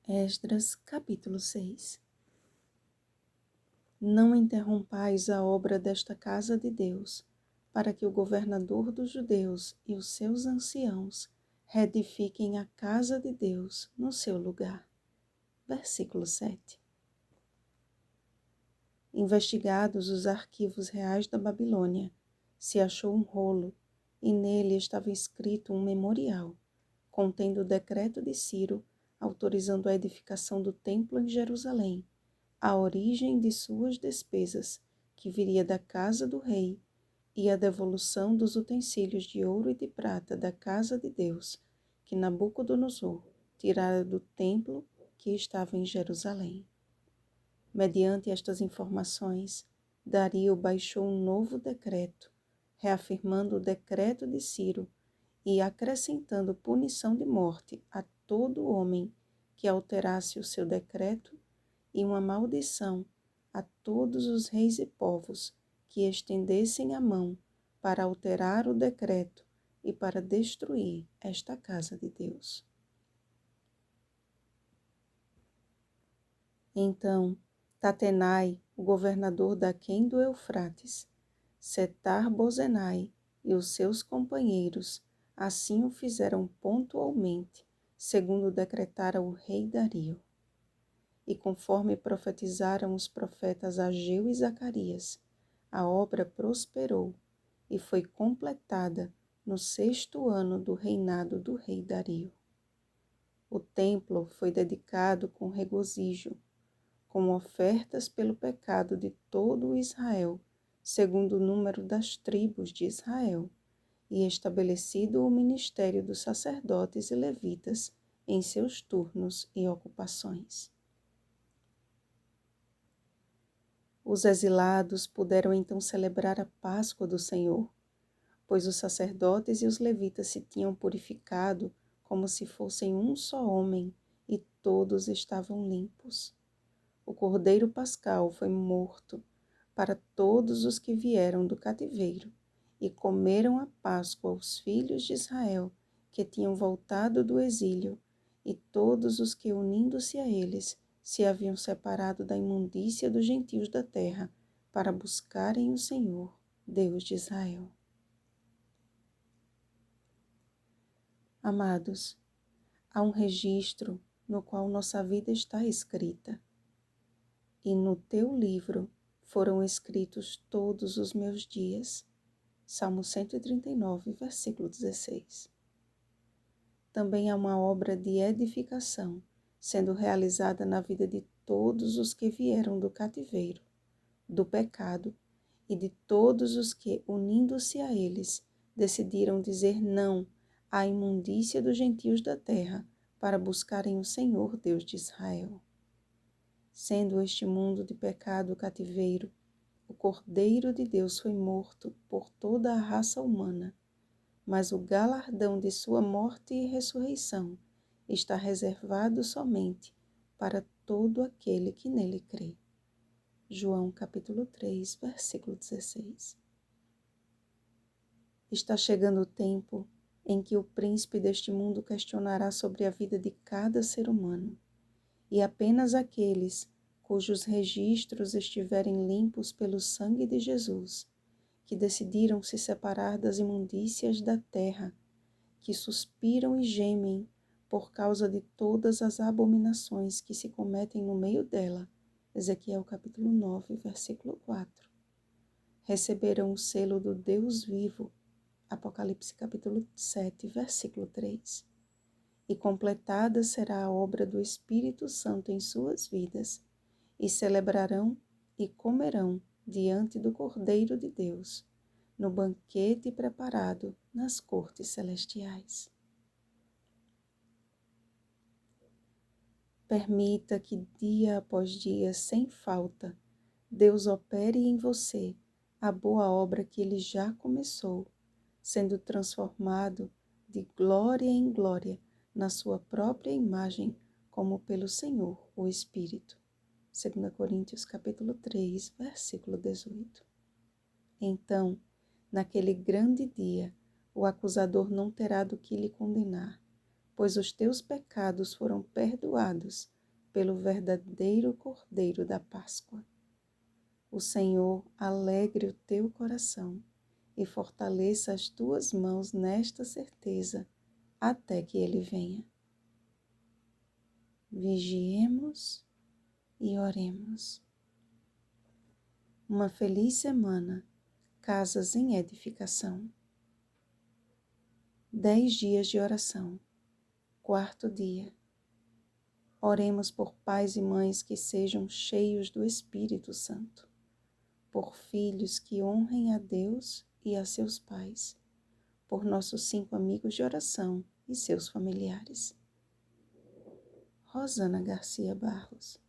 Esdras, capítulo 6. Não interrompais a obra desta casa de Deus, para que o governador dos judeus e os seus anciãos reedifiquem a casa de Deus no seu lugar. Versículo 7. Investigados os arquivos reais da Babilônia, se achou um rolo, e nele estava escrito um memorial, contendo o decreto de Ciro, autorizando a edificação do templo em Jerusalém, a origem de suas despesas, que viria da casa do rei, e a devolução dos utensílios de ouro e de prata da casa de Deus, que Nabucodonosor tirara do templo que estava em Jerusalém. Mediante estas informações, Dario baixou um novo decreto, reafirmando o decreto de Ciro e acrescentando punição de morte a todo homem que alterasse o seu decreto e uma maldição a todos os reis e povos que estendessem a mão para alterar o decreto e para destruir esta casa de Deus. Então, Tatenai, o governador daquém do Eufrates, Setar-Bozenai e os seus companheiros assim o fizeram pontualmente, segundo decretara o rei Dario. E conforme profetizaram os profetas Ageu e Zacarias, a obra prosperou e foi completada no 6º ano do reinado do rei Dario. O templo foi dedicado com regozijo, com ofertas pelo pecado de todo o Israel, segundo o número das tribos de Israel, e estabelecido o ministério dos sacerdotes e levitas em seus turnos e ocupações. Os exilados puderam então celebrar a Páscoa do Senhor, pois os sacerdotes e os levitas se tinham purificado como se fossem um só homem, e todos estavam limpos. O Cordeiro Pascal foi morto para todos os que vieram do cativeiro, e comeram a Páscoa os filhos de Israel que tinham voltado do exílio, e todos os que, unindo-se a eles, se haviam separado da imundícia dos gentios da terra, para buscarem o Senhor, Deus de Israel. Amados, há um registro no qual nossa vida está escrita, e no teu livro foram escritos todos os meus dias. Salmo 139, versículo 16. Também há uma obra de edificação sendo realizada na vida de todos os que vieram do cativeiro, do pecado, e de todos os que, unindo-se a eles, decidiram dizer não à imundícia dos gentios da terra para buscarem o Senhor Deus de Israel. Sendo este mundo de pecado cativeiro, o Cordeiro de Deus foi morto por toda a raça humana, mas o galardão de sua morte e ressurreição está reservado somente para todo aquele que nele crê. João capítulo 3, versículo 16. Está chegando o tempo em que o príncipe deste mundo questionará sobre a vida de cada ser humano, e apenas aqueles cujos registros estiverem limpos pelo sangue de Jesus, que decidiram se separar das imundícias da terra, que suspiram e gemem por causa de todas as abominações que se cometem no meio dela, Ezequiel capítulo 9, versículo 4, receberão o selo do Deus vivo, Apocalipse capítulo 7, versículo 3, e completada será a obra do Espírito Santo em suas vidas, e celebrarão e comerão diante do Cordeiro de Deus, no banquete preparado nas cortes celestiais. Permita que dia após dia, sem falta, Deus opere em você a boa obra que Ele já começou, sendo transformado de glória em glória na sua própria imagem, como pelo Senhor, o Espírito. 2 Coríntios capítulo 3, versículo 18. Então, naquele grande dia, o acusador não terá do que lhe condenar, pois os teus pecados foram perdoados pelo verdadeiro Cordeiro da Páscoa. O Senhor alegre o teu coração e fortaleça as tuas mãos nesta certeza, até que Ele venha. Vigiemos e oremos. Uma feliz semana, Casas em Edificação. 10 dias de oração. 4º dia. Oremos por pais e mães que sejam cheios do Espírito Santo, por filhos que honrem a Deus e a seus pais, por nossos 5 amigos de oração e seus familiares. Rosana Garcia Barros.